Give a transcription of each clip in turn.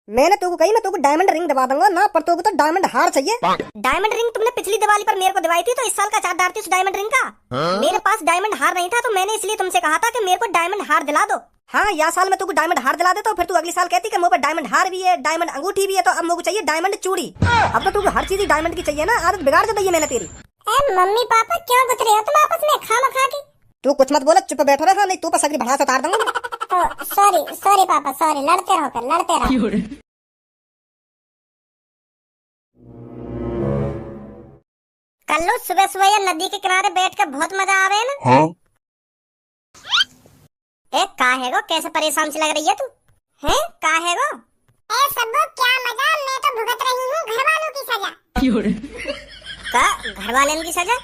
मैंने तुमको कही मैं तुमको डायमंड रिंग दबा दूंगा ना, पर तुमको तो डायमंड हार चाहिए। डायमंड रिंग तुमने पिछली दिवाली पर मेरे को दिवाई थी, तो इस साल का चार्ज डालती उस डायमंड रिंग का। मेरे पास डायमंड हार नहीं था, तो मैंने इसलिए तुमसे कहा था कि मेरे को डायमंड हार दिला दो। हाँ, या साल मैं तुमको डायमंड हार दिला देता हूँ, फिर तू अगली साल कहती कि मुझे पर डायमंड हार भी है, डायमंड अंगूठी भी है, तो अब मुझे चाहिए डायमंड चूड़ी। अब तो तुमको हर चीज डायमंड की चाहिए ना, आदत बिगाड़ दे दी मैंने तेरी। मम्मी पापा क्यों गुथ रहे हो तुम आपस में खामखा के? तू कुछ मत बोला, चुप बैठो रहा, नहीं तू पर सगरी भड़ास उतार दूंगा। सॉरी सॉरी पापा सॉरी, लड़ते रहो फिर लड़ते रहो। कल लो सुबह सुबह या नदी के किनारे बैठ कर बहुत मजा आवे ना। हाँ? एक का है गो, कैसे परेशान सी लग रही है तू? हैं का है गो? ए सबो क्या मजा, मैं तो भुगत रही हूँ घर वालों की सजा। का घर वालों की सजा?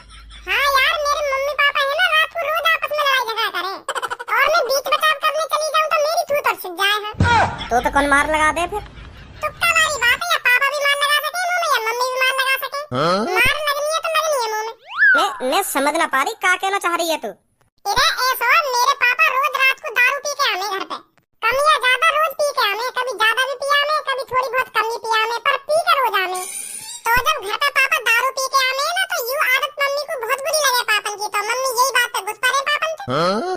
हाँ यार, मेरे मम्मी पापा है ना, रात को रोज आपस में लड़ाई झगड़ा करे, और मैं बीच बचाव करने चली जाऊँ तो मेरी थूत और छिप जाए है। तो कौन मार लगा दे फिर? तुक्का वाली बात है, या पापा भी मार लगा सके मुंह में, या मम्मी भी मार लगा सके। मार लगनी है तो लगनी है मुंह में। मैं समझ ना पा रही का कहना चाह रही है तू। इधर ऐसा मेरे पापा रोज रात को दारू पी के आने घर पे, कम या ज्यादा रोज पी के आने, कभी ज्यादा भी पिया आने, कभी थोड़ी बहुत कम भी पिया आने, पर पी कर रोज आने। तो जब घर पे पापा दारू पी के आने ना, तो यूं आदत मम्मी को बहुत बुरी लगे पापन की, तो मम्मी यही बात पे गुस्सा रहे पापन से।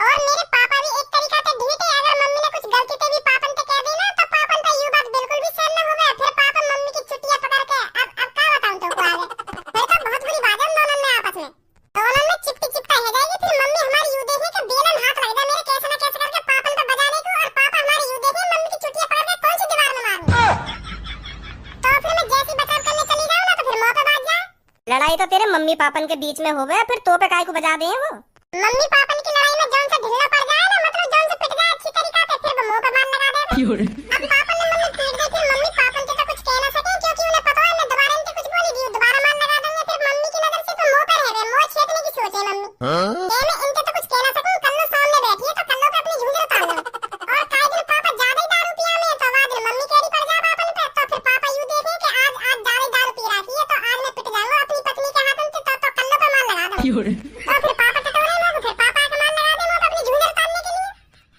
और मेरे पापा भी एक तरीका से ढीठ है, अगर मम्मी ने कुछ गलती से भी पापन से कह दी ना, तो पापन पे यूं बात बिल्कुल भी सहन न होवे, फिर पापन मम्मी की चुटिया पकड़ के अब क्या बताऊं तुमको आगे, फिर तो बहुत बुरी बात है दोनों में आपस में, दोनों में चिपटी चिपटा हो जाएगी। फिर मम्मी हमारी यूं देखे कि बेलन हाथ लग जाए मेरे कैसे ना कैसे करके पापन पे बजाने को, और पापा हमारी यूं देखे मम्मी की चुटिया पकड़ के कौन सी दीवार में मारूं। तो फिर मैं जैसी बचाव करने चली जाऊं ना, तो फिर मौका बाज जाए। लड़ाई तो तेरे मम्मी पापन के बीच में होवे, फिर तो पे काय को बजा दे वो। मम्मी पापन की लड़ाई में जौन से ढिलना पड़ जाए ना, मतलब जौन से पिट जाए अच्छी तरीका से, फिर वो मुंह पे मार लगा दे। अब पापन ने मम्मी पीट दी, फिर मम्मी पापन के तो कुछ कह ना सके, क्योंकि उन्हें पता है मैं दोबारा इनसे कुछ बोली दी दोबारा मार लगा देंगे, फिर मम्मी की नजर से तो मुंह पे रह गए, मुंह छेदने की सोचे मम्मी। मैं इनसे तो कुछ कह ना सकूं, कल्लो सामने बैठी है तो कल्लो पे अपनी झुंझुन उतार लूं। और काहे दिन पापा ज्यादा ही दारू पिया में, तो बाद में मम्मी केड़ी पड़ जाए पापन पे, तो फिर पापा यूं देखे कि आज ज्यादा दारू पी रखी है, तो आज मैं पिट जाऊंगा अपनी पत्नी के हाथों से, तो कल्लो पे मार लगा दूं। तो फिर पापा टटोरे ना, तो फिर पापा के मार लगा दे मुंह पे अपनी झुंझुन उतारने के लिए।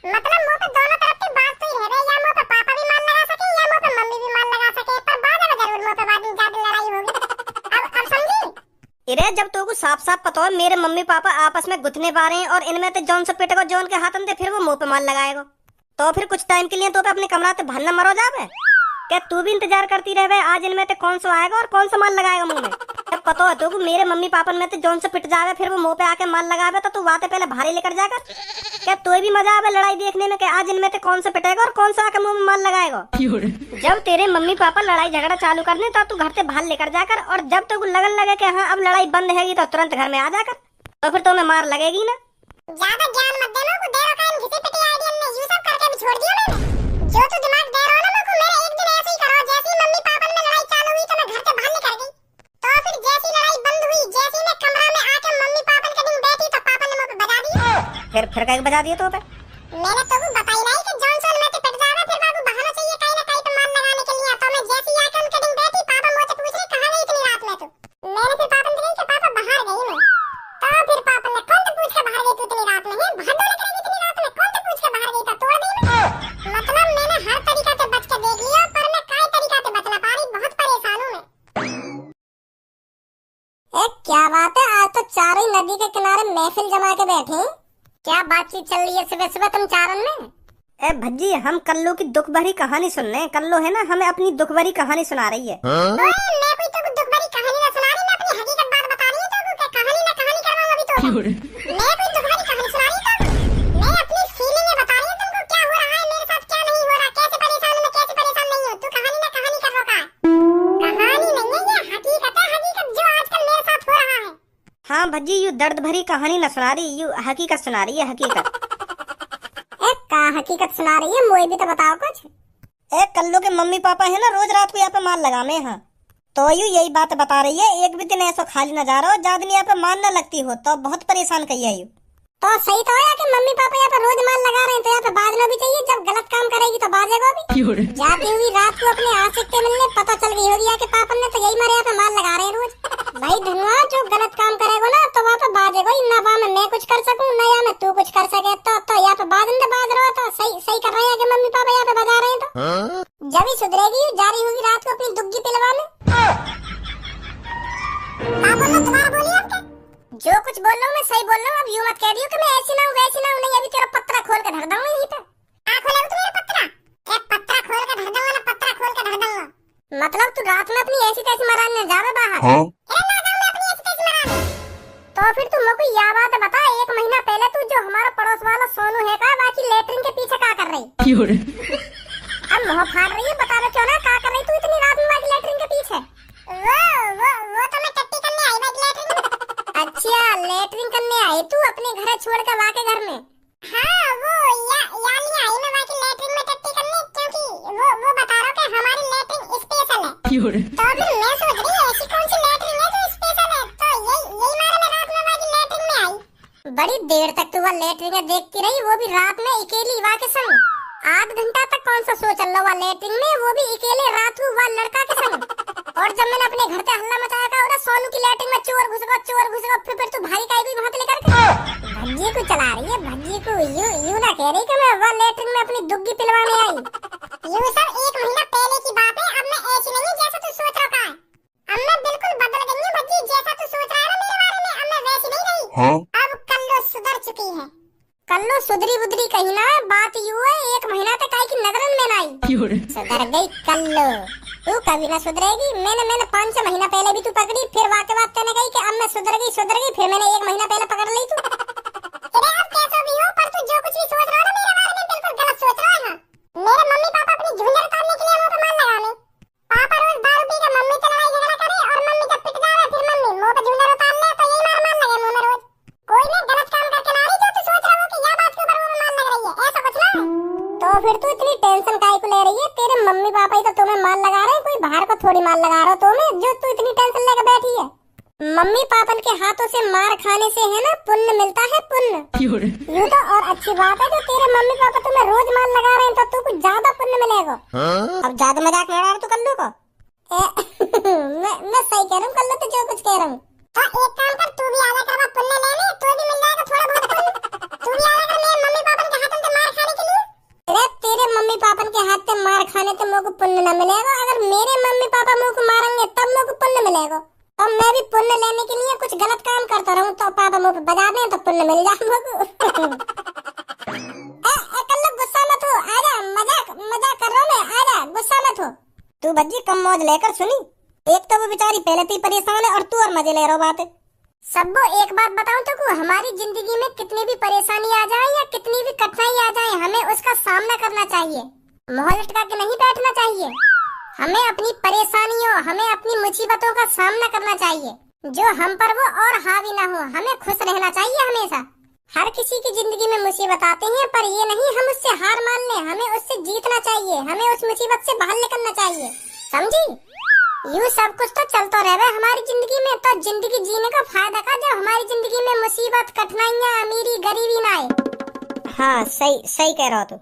मतलब मुंह पे दोनों तरफ की बात तो ही रह गई, या मुंह पे पापा भी मार लगा सके, या मुंह पे मम्मी भी मार लगा सके, पर बाद में जरूर मुंह पे बाद में ज्यादा लड़ाई होगी। अब समझी? इरे जब तो को साफ साफ पता है मेरे मम्मी पापा आपस में गुथने पा रहे हैं, और इनमें तो जौन से पिटे को जौन के हाथन दे, फिर वो मुंह पे मार लगाएगा, तो फिर कुछ टाइम के लिए तो पे अपने कमरा से भरना मरो जावे। क्या तू भी इंतजार करती रहे आज इनमें ते कौन सा आएगा और कौन सा मार लगाएगा मुंह में? जब पता है तो मेरे मम्मी पापा में तो जौन से पिट जावे, फिर वो मुंह पे आके मार लगावे, तो तू वाते पहले भारी लेकर जाकर। क्या तो भी मजा आवे लड़ाई देखने में कि आज इनमें ते कौन सा पिटेगा और कौन सा आके मुंह में मार लगाएगा। जब तेरे मम्मी पापा लड़ाई झगड़ा चालू करने, तो तू घर से बाहर लेकर जाकर, और जब तो लगन लगे कि हाँ अब लड़ाई बंद हैगी, तो तुरंत घर में आ जाकर, तो फिर तुम्हें मार लगेगी ना। ज्यादा ज्ञान मत देना को, देरो का घिसे पिटे आइडिया ने यूं सब करके भी छोड़ दिया मैंने। जो तू दिमाग दे रहा ना मेरे, एक दिन ऐसे ही करो, जैसे ही मम्मी पापा में लड़ाई चालू हुई तो मैं घर से बाहर निकल गई, तो फिर जैसी लड़ाई बंद हुई, जैसी मैं कमरा में आके मम्मी पापा के दिन बैठी, तो पापा ने मुझे बजा दिया। फिर कहीं बजा दिया तो पे मैंने तो को बताई नहीं कि जॉनसन में तो पिट जाएगा, फिर बाबू बहाना चाहिए कहीं ना कहीं पे मार लगाने के लिए। तो मैं जैसे ही आके उनके दिन बैठी, पापा मुझसे पूछ रहे कहां गई इतनी रात में तू? मैंने फिर पापा से कहा कि पापा बाहर गई मैं। तो फिर पापा ने कौन तो पूछ के बाहर गई तू इतनी रात में? है बाहर डोले करेगी इतनी रात में? कौन तो पूछ के बाहर गई था? तोड़ दी मैं। मतलब मैंने हर तरीका से बच के देख लिया, पर मैं काय तरीका से बच ना पा रही, बहुत परेशान हूं मैं। क्या बात है, आज तो चारों ही नदी के किनारे महफिल जमा के बैठे। क्या बातचीत चल रही है सुबह सुबह तुम चारों में? ए भज्जी, हम कल्लू की दुख भरी कहानी सुन रहे हैं। कल्लू है ना, हमें अपनी दुख भरी कहानी सुना रही है। मैं कोई तो दुख भरी कहानी ना सुना रही, मैं अपनी हकीकत बात बता रही हूं। तो कहानी ना कहानी करवाऊं अभी तो। मैं कोई दुख भरी कहानी सुना रही हूं, मैं अपनी फीलिंगें बता रही हूं तुमको, क्या हो रहा है मेरे साथ, क्या नहीं हो रहा, कैसे परेशान हूं मैं, कैसे परेशान नहीं हूं। तू कहानी ना कहानी कर रहा है, कहानी नहीं है ये, हकीकत है, हकीकत जो आजकल मेरे साथ हो रहा है। हाँ भज्जी, यू दर्द भरी कहानी न सुना रही, यू हकीकत सुना रही है, हकीकत। का हकीकत सुना रही है, मुझे भी तो बताओ कुछ। कल्लू के मम्मी पापा है ना, रोज रात को यहाँ पे मार लगाने हैं, तो यू यही बात बता रही है। एक भी दिन ऐसा खाली न जा रहा हो ज्यादा यहाँ पे मार न लगती हो, तो बहुत परेशान कही है यू। तो सही तो है कि मम्मी पापा यहाँ पे रोज मार लगा रहे हैं, तो यहाँ पे बाजना भी चाहिए, जब गलत काम करेगी तो बाजेगा भी। जाती हुई रात को अपने आशिक के मिलने पता चल गई होगी कि पापा ने तो यही मारे, यहाँ पे मार लगा रहे हैं रोज। भाई धनुआ, जो गलत काम करेगा ना तो वहाँ पे बाजेगा ही ना, वहाँ में मैं कुछ कर सकूँ ना या में तू कुछ कर सके, तो यहाँ पे बाज रहे हो, तो सही कर रहे हैं कि मम्मी पापा यहाँ पे बजा रहे हैं। तो जब भी सुधरेगी, जा रही होगी रात को अपनी दुग्गी पिलवाने। दोबारा बोलिए आप क्या? जो कुछ बोल रहा हूँ मैं सही बोल रहा हूँ, अब यूं मत कह दियो कि मैं ऐसी ना हूँ वैसी ना हूँ। नहीं, अभी तेरा पत्रा खोल के धर दूंगा यहीं पे। खोलेगा तू मेरा पत्रा? पत्रा खोल के धर दूंगा ना, पत्रा खोल के धर दूंगा। मतलब तू रात में अपनी ऐसी तैसी मराने जावे बाहर? हाँ? तो फिर तू मेरे को यह बात बता, 1 महीना पहले तू जो हमारा पड़ोस वाला सोनू है का बाकी लेटरिन के पीछे क्या कर रही? अब मुँह फाड़ रही है, बता दो क्यों ना क्या कर रही तू इतनी रात में बाकी लेटरिन के पीछे? वो तो मैं टट्टी करने आई बाकी लेटरिन में। अच्छा, लेटरिन करने आई तू अपने घर छोड़ कर वाके घर में? हाँ, वो यानी आई मैं बाकी लेटरिन में टट्टी करने, क्योंकि वो बता रहा कि हमारी लेटरिन स्पेशल है। तो फिर मैं सोच रही ऐसी कौन सी लेटरिन है जो स्पेशल है, तो यही मारे मैं रात में बाकी लेटरिन में आई। बड़ी देर तक तू वो लेटरिन देखती रही, वो भी रात में अकेली वाके संग। 8 घंटा तक कौन सा सो चल रहा लेटरिन में, वो भी अकेले रात हुआ लड़का के संग। और जब मैंने अपने घर पे हल्ला मचाया था उधर सोनू की लेटरिन में चोर घुस गया, फिर तू भाई का कोई हाथ लेकर के भज्जी को चला रही है। भज्जी को यू ना कह रही कि मैं वो लेटरिन में अपनी दुग्गी पिलवाने आई। ये सब 1 महीना पहले की बात है, अब मैं ऐसी नहीं जैसा तू सोच रहा है। अब मैं बिल्कुल बदल गई हूँ भज्जी, जैसा तू सोच रहा है मेरे बारे में अब मैं वैसी नहीं रही। हाँ? अब कल्लो सुधर चुकी है। कल्लो सुधरी बुधरी कहीं ना, बात यूं है 1 महीना तक आई की नजरन में आई। सुधर गई कल्लो, तू कभी ना सुधरेगी। मैंने 5-6 महीना पहले भी तू पकड़ी, फिर वाके बात तेने कही कि अब मैं सुधर गई, फिर मैंने 1 महीना पहले पकड़ ली तू। अरे अब कैसा भी हो, पर तू जो कुछ भी सोच रहा है ना मेरे बारे में बिल्कुल गलत सोच रहा है। मेरे मम्मी पापा अपनी झुंझर उतारने के लिए मुंह पे मार लगाने। पापा रोज दारू पी के मम्मी से लड़ाई झगड़ा करे, और मम्मी जब पिट जाए फिर मम्मी मुंह पे झुंझर उतार ले, तो यही मार लगे मुंह में रोज। कोई ने गलत काम करके ला रही जो तू सोच रहा हो कि यह बात के ऊपर मुंह में मार लग रही है, ऐसा कुछ ना। तो फिर तू इतनी टेंशन काहे को ले रही है? तेरे मम्मी पापा ही तो तुम्हें मार लगा रहे हैं, कोई बाहर को थोड़ी मार लगा रहा हो तुम्हें, जो तू इतनी टेंशन लेकर बैठी है। मम्मी पापा के हाथों से मार खाने से है ना पुण्य मिलता है, पुण्य। यूं तो और अच्छी बात है जो तेरे मम्मी पापा तुम्हें रोज मार लगा रहे हैं, तो तू कुछ ज्यादा पुण्य मिलेगा। अब ज्यादा मजाक नहीं उड़ा रहा तू कल्लू को? मैं सही कह रहा हूँ कल्लू, तो जो कुछ कह रहा हूँ। तो एक काम कर, तू भी आजा कर पुण्य लेने, तो भी मिल जाएगा थोड़ा बहुत पुण्य। तू भी आजा कर मेरे मम्मी पापा के हाथों से मार खाने के लिए। अरे तेरे मम्मी पापा के हाथ से मार खाने तो मुझको पुण्य न मिलेगा, अगर मेरे मम्मी पापा मुझको मारेंगे तब मुझको पुण्य मिलेगा। और मैं भी पुण्य लेने के लिए कुछ गलत काम करता रहूं तो पापा मुझे बजा दें तो पुण्य मिल जाए मुझको। कल्लू गुस्सा मत हो, आजा, मजाक कर रहा हूं मैं, आजा गुस्सा मत हो। तू बज्जी कम मौज लेकर सुनी, एक तो वो बेचारी पहले से ही परेशान है और तू और मजे ले रहा बात। सबको एक बात बताऊं तो हमारी जिंदगी में कितनी भी परेशानी आ जाए या कितनी भी कठिनाई आ जाए, हमें उसका सामना करना चाहिए, मोह लटका के नहीं बैठना चाहिए। हमें अपनी परेशानियों, हमें अपनी मुसीबतों का सामना करना चाहिए, जो हम पर वो और हावी ना हो। हमें खुश रहना चाहिए हमेशा। हर किसी की जिंदगी में मुसीबत आते हैं, पर ये नहीं हम उससे हार मान लें, हमें उससे जीतना चाहिए, हमें उस मुसीबत से बाहर निकलना चाहिए, समझी? यूँ सब कुछ तो चलता रहे हमारी जिंदगी में, तो जिंदगी जीने का फायदा का जब हमारी जिंदगी में मुसीबत, कठिनाइयाँ, अमीरी, गरीबी ना आए। हाँ सही कह रहा हो तू।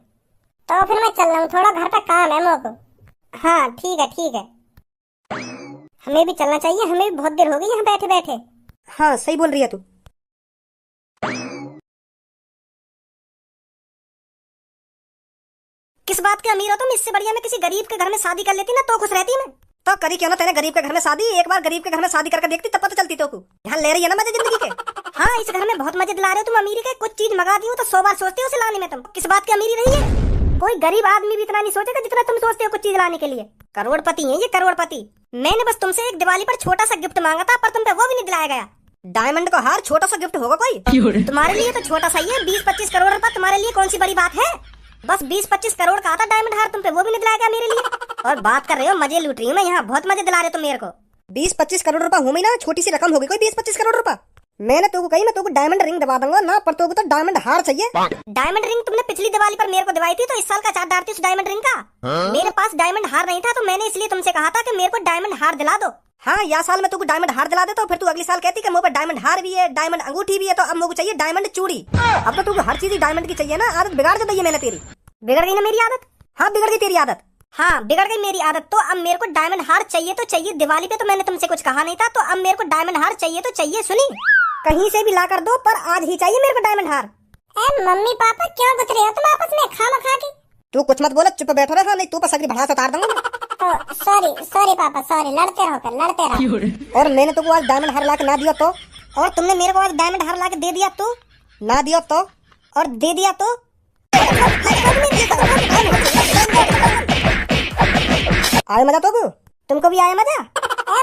तो फिर मैं चल रहा हूँ, थोड़ा घर पे काम है मुझको। हाँ ठीक है। हमें भी चलना चाहिए, हमें भी बहुत देर हो गई यहाँ बैठे बैठे। हाँ सही बोल रही है तू। किस बात के अमीर हो तुम? इससे बढ़िया मैं किसी गरीब के घर में शादी कर लेती ना, तो खुश रहती मैं। तो करी क्यों ना तेरे गरीब के घर में शादी? एक बार गरीब के घर में शादी करके देखती तब पता चलती तो को। यहाँ ले रही है ना मजे जिंदगी के। हाँ इस घर में बहुत मजे दिला रहे हो तुम अमीरी के। कुछ चीज मंगा दी हो तो 100 बार सोचते हो उसे लाने में। तुम किस बात की अमीरी रही है? कोई गरीब आदमी भी इतना नहीं सोचेगा जितना तुम सोचते हो कुछ चीज लाने के लिए। करोड़पति है ये, करोड़पति। मैंने बस तुमसे एक दिवाली पर छोटा सा गिफ्ट मांगा था, पर तुम पे वो भी नहीं दिलाया गया। डायमंड का हार छोटा सा गिफ्ट होगा कोई? तुम्हारे लिए तो छोटा सा ही है। 20-25 करोड़ रुपया तुम्हारे लिए कौन सी बड़ी बात है? बस 20-25 करोड़ का आता डायमंड हार, तुम पे वो भी नहीं दिलाया गया मेरे लिए। और बात कर रहे हो मजे लूट रही हूँ मैं यहाँ, बहुत मजे दिला रहे हो तुम मेरे को। 20-25 करोड़ रुपया हूँ ना, छोटी सी रकम होगी कोई 20-25 करोड़ रुपया। मैंने तो कही मैं तो डायमंड रिंग दबा दूंगा ना, पर तो डायमंड हार चाहिए। डायमंड रिंग तुमने पिछली दिवाली पर मेरे को दिवाई थी, तो इस साल का चार्ज डालती उस डायमंड रिंग का। मेरे पास डायमंड हार नहीं था, तो मैंने इसलिए तुमसे कहा था कि मेरे को डायमंड हार दिला दो। हाँ या साल में तुमको डायमंड हार दिला दे, तो फिर तू अगले साल कहती कि मुझे डायमंड हार भी है, डायमंड अंगूठी भी है, तो अब मुझे चाहिए डायमंड चूड़ी। अब तो तुमको हर चीज डायमंड की चाहिए ना। आदत बिगाड़ दी है मैंने तेरी। बिगड़ गई ना मेरी आदत? हाँ बिगड़ गई तेरी आदत। हाँ बिगड़ गई मेरी आदत। तो अब मेरे को डायमंड हार चाहिए तो चाहिए। दिवाली पे तो मैंने तुमसे कुछ कहा नहीं था, तो अब मेरे को डायमंड हार चाहिए तो चाहिए। सुनी, कहीं से भी ला कर दो, पर आज ही चाहिए मेरे को डायमंड हार। मम्मी पापा क्यों गुस्से हो तुम आपस में खामा खा के? तू कुछ मत बोला, चुप बैठो रहा, नहीं तू पर सगरी भड़ास उतार दूंगा मैं। तो सॉरी सॉरी पापा सॉरी, लड़ते रहो फिर लड़ते रहो। और मैंने तुमको आज डायमंड हार ला के ना दिया तो, और तुमने मेरे को आज डायमंड हार ला के दे दिया तो, ना दिया तो, और दे दिया तो। आए मजा तो तुमको भी आया मजा?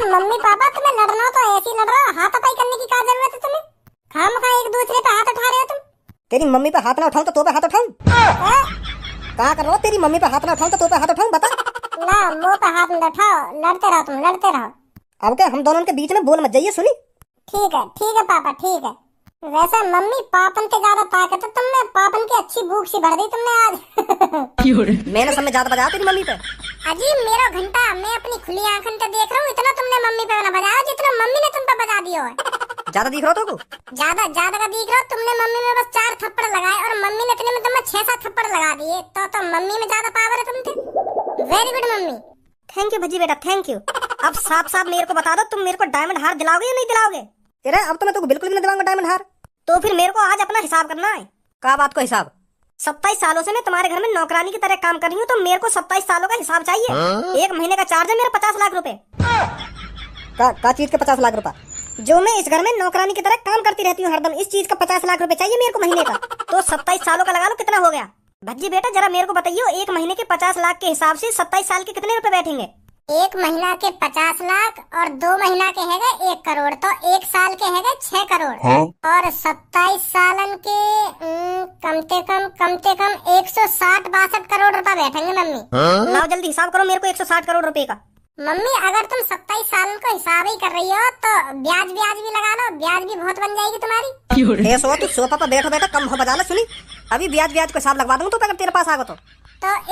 मम्मी पापा तुम्हें लड़ना तो ऐसे ही लड़ रहा हो, हाथापाई करने की क्या जरूरत है तुम्हें? खामखा एक दूसरे पे हाथ उठा रहे हो तुम। तेरी मम्मी पे हाथ ना उठाऊं तो तो पे हाथ उठाऊं? कहा कर रहा हो, तेरी मम्मी पे हाथ ना उठाऊं तो पे हाथ उठाऊं, बता। ना मुंह पे हाथ न उठाओ, लड़ते रहो तुम लड़ते रहो। अब क्या हम दोनों के बीच में बोल मत जाइए, सुनी? ठीक है पापा ठीक है। वैसे मम्मी पापन से ज्यादा ताकत है तुम में, पापन की अच्छी भूख सी भर दी तुमने आज। मैंने समय ज्यादा बजाया तेरी मम्मी पे? अजीब मेरा घंटा मैं अपनी खुली आंखों से देख रहा हूँ, इतना तुमने मम्मी पे ना बजाया जितना मम्मी ने तुम पे बजा दिया है। ज्यादा दिख रहा हो तो? ज्यादा का दिख रहा हो तुमने, मम्मी में बस 4 थप्पड़ लगाए और मम्मी ने इतने में तुम्हें 6-7 थप्पड़ लगा दिए, तो मम्मी में ज्यादा पावर है तुमसे। Very good mummy. Thank you Bhajji बेटा थैंक यू। अब साफ मेरे को बता दो, तुम मेरे को डायमंड हार दिलाओगे या नहीं दिलाओगे? अरे अब तो मैं तुमको बिल्कुल भी नहीं दिलाऊंगा डायमंड हार। तो फिर मेरे को आज अपना हिसाब करना है। क्या बात को हिसाब? 27 सालों से मैं तुम्हारे घर में नौकरानी की तरह काम कर रही हूँ, तो मेरे को 27 सालों का हिसाब चाहिए। एक महीने का चार्ज है मेरा 50 लाख रुपए। का चीज के 50 लाख रुपए? जो मैं इस घर में नौकरानी की तरह काम करती रहती हूँ हरदम, इस चीज का 50 लाख रुपए चाहिए मेरे को महीने का। तो 27 सालों का लगा लो, कितना हो गया? भज्जी बेटा जरा मेरे को बताइए, एक महीने के 50 लाख के हिसाब से 27 साल के कितने रुपए बैठेंगे? एक महीना के 50 लाख और 2 महीना के हैगे 1 करोड़, तो 1 साल के हैगे 6 करोड़। और 27 सालन के कम से कम 160-62 करोड़ रुपए बैठेंगे मम्मी। लाओ जल्दी हिसाब करो मेरे को 160 करोड़ रुपए का। मम्मी अगर तुम 27 साल को हिसाब ही कर रही हो तो ब्याज भी लगा लो, ब्याज भी बहुत बन जाएगी तुम्हारी। तू सोफा पर बैठो कम हो बजा ले, सुनी? अभी ब्याज को हिसाब लगवा दूंगा तो अगर तेरे पास आगा तो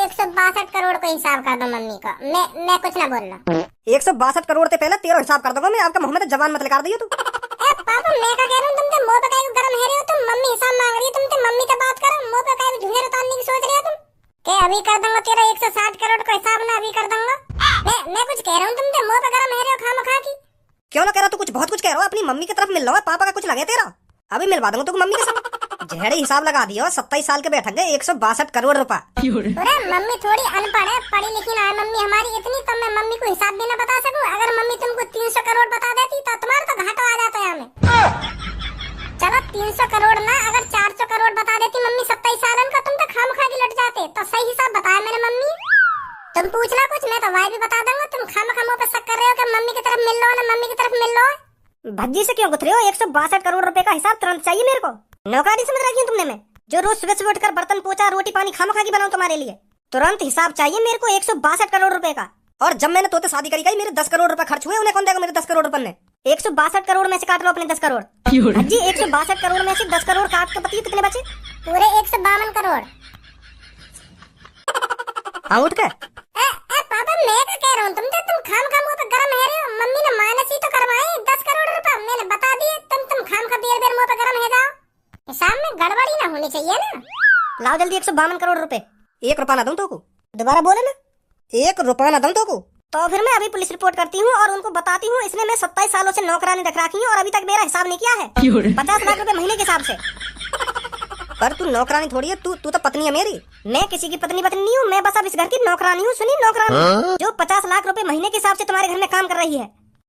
162 करोड़ को हिसाब कर दो मम्मी को। मैं कुछ ना बोल रहा। 162 करोड़ से पहले तेरा हिसाब कर दूंगा मैं। आपका मुंह में तो जवान मत लगा दियो तू। पापा मैं क्या कह रहा हूँ, तुम तो मुंह पे काहे को गरम है रहे हो? तुम मम्मी हिसाब मांग रही है, तुम तो मम्मी से बात करो, मुंह पे काहे को झुंझुर उतारने की सोच रहे हो तुम? के अभी कर दूंगा तेरा 160 करोड़ का हिसाब ना, अभी कर दूंगा। मैं कुछ कह रहा हूँ, तुम तो मुंह पे गरम है रहे हो खामखा की। क्यों ना कह रहा तू? कुछ बहुत कुछ कह रहा हो, अपनी मम्मी की तरफ मिल रहा है, पापा का कुछ लगे तेरा। अभी मिलवा दूंगा तुमको मम्मी के साथ। झेड़े हिसाब लगा दिया, 27 साल के बैठेंगे 162 करोड़ रुपए। अरे मम्मी थोड़ी अनपढ़ है, पढ़ी लिखी ना है मम्मी हमारी इतनी, तो मैं मम्मी को हिसाब भी ना बता सकूं। अगर मम्मी तुमको 300 करोड़ बता देती तो तुम्हारा तो घाटा आ जाता है हमें। चलो 300 करोड़ ना, अगर 400 करोड़ बता देती मम्मी 27 सालन का, तुम तो खामखा की लट जाते। तो सही हिसाब बताया मैंने मम्मी। तुम पूछना कुछ, मैं तो वाई भी बता दूंगा। तुम खामखा मुंह पे शक कर रहे हो कि मम्मी की तरफ मिल लो ना, मम्मी की तरफ मिल लो। भज्जी से क्यों गुथरे हो? 162 करोड़ रुपए का हिसाब तुरंत चाहिए मेरे को। नौकरानी समझ रखी है तुमने? मैं जो रोज सुबह उठकर बर्तन पोछा रोटी पानी खामखा की बनाऊं तुम्हारे लिए। तुरंत हिसाब चाहिए मेरे को 162 करोड़ रुपए का। और जब मैंने तोते शादी करी गई, मेरे 10 करोड़ रुपए खर्च हुए, उन्हें कौन देगा मेरे 10 करोड़ रुपए ने? 162 करोड़ में से काट लो अपने 10 करोड़। भज्जी 162 करोड़ में से 10 करोड़ काट के बताइए कितने बचे? पूरे 152 करोड़। हाँ उठ के पापा मैं क्या कह रहा हूँ, तुम खामखा मुंह पे गरम है रहे हो। मम्मी ने माइनस ही तो करवाए 10 करोड़ रुपए, मैंने बता दिए। तुम खामखा बेर मुंह पे गरम है जाओ। हिसाब में गड़बड़ी ना होनी चाहिए ना। लाओ जल्दी 152 करोड़ रुपए। 1 रुपया ना दूं तो को? दोबारा बोले ना, 1 रुपया ना दूं तो को? तो फिर मैं अभी पुलिस रिपोर्ट करती हूँ और उनको बताती हूँ इसने मैं 27 सालों से नौकरानी रख रखी हूँ और अभी तक मेरा हिसाब नहीं किया है 50 लाख रुपए महीने के हिसाब से। पर तू नौकरानी थोड़ी है, तू तो पत्नी है मेरी। मैं किसी की पत्नी नहीं हूँ, मैं बस अब इस घर की नौकरानी हूँ। सुनी नौकरानी जो 50 लाख रुपए महीने के हिसाब से तुम्हारे घर में काम कर रही है।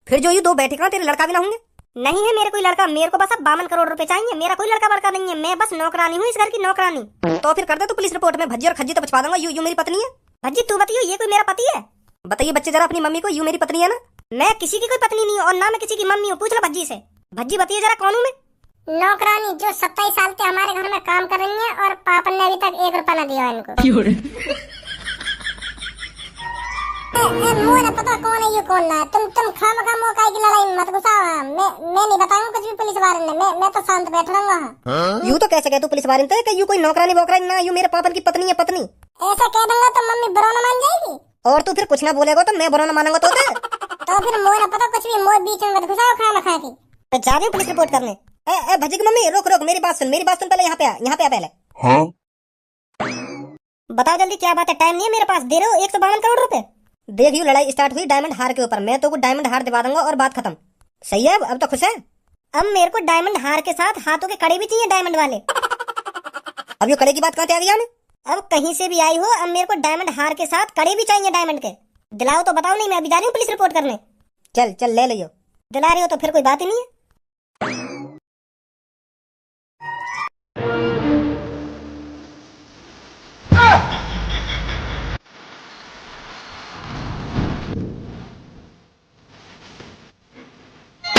फिर जो ये 2 बैठे कहाँ, तेरे लड़का भी ना होंगे? नहीं है मेरे कोई लड़का, मेरे को बस अब 52 करोड़ रुपए चाहिए। मेरा कोई लड़का बड़का नहीं है, मैं बस नौकरानी हूँ इस घर की नौकरानी। तो फिर कर दे तू पुलिस रिपोर्ट में। भज्जी और खज्जी तो बचवा दूंगा। यू मेरी पत्नी है। भज्जी तू बताइए ये कोई मेरा पति है? बताइए बच्चे जरा अपनी मम्मी को, यू मेरी पत्नी है ना? मैं किसी की कोई पत्नी नहीं हूँ और ना मैं किसी की मम्मी हूँ। पूछ लो भज्जी से। भज्जी बताइए जरा कौन हूँ मैं? नौकरानी जो 27 साल से हमारे घर में काम कर रही है और पापा ने अभी तक 1 रुपया ना दिया इनको। मुझे ना पता कौन है ये कौन ना है। तुम खामखा मुंह काहे की लड़ाई मत घुसाओ। मैं नहीं बताऊंगा कुछ भी पुलिस वाले ने। मैं तो शांत बैठ रहूंगा। यू तो कैसे कह तू पुलिस वाले ने? यू कोई नौकरानी वोकरानी ना, यू मेरे पापा की पत्नी है पत्नी। ऐसा कह दूंगा तो मम्मी बुरा न मान जाएगी। और तू फिर कुछ ना बोलेगा तो मैं बुरा न मानूंगा तो फिर मुझे ना पता कुछ भी, मुझे बीच में मत घुसाओ खामखा की। तो जा रही हूँ पुलिस रिपोर्ट करने। भज्जी की मम्मी रोक मेरी बात सुन पहले। यहाँ पे आ पहले। हाँ? बताओ जल्दी क्या बात है? टाइम नहीं है मेरे पास। दे रहे हो 152 करोड़ रुपए। देख यू लड़ाई स्टार्ट हुई डायमंड हार के ऊपर। मैं तो डायमंड हार दिवा दूंगा और बात खत्म। सही है? अब तो खुश है? अब मेरे को डायमंड हार के साथ हाथों के कड़े भी चाहिए डायमंड वाले। अब ये कड़े की बात कहाँ आ गई? अब कहीं से भी आई हो, अब मेरे को डायमंड हार के साथ कड़े भी चाहिए डायमंड के। दिलाओ तो बताओ, नहीं मैं अभी जा रही हूँ पुलिस रिपोर्ट करने। चल चल ले लियो। दिला रही हो तो फिर कोई बात ही नहीं है।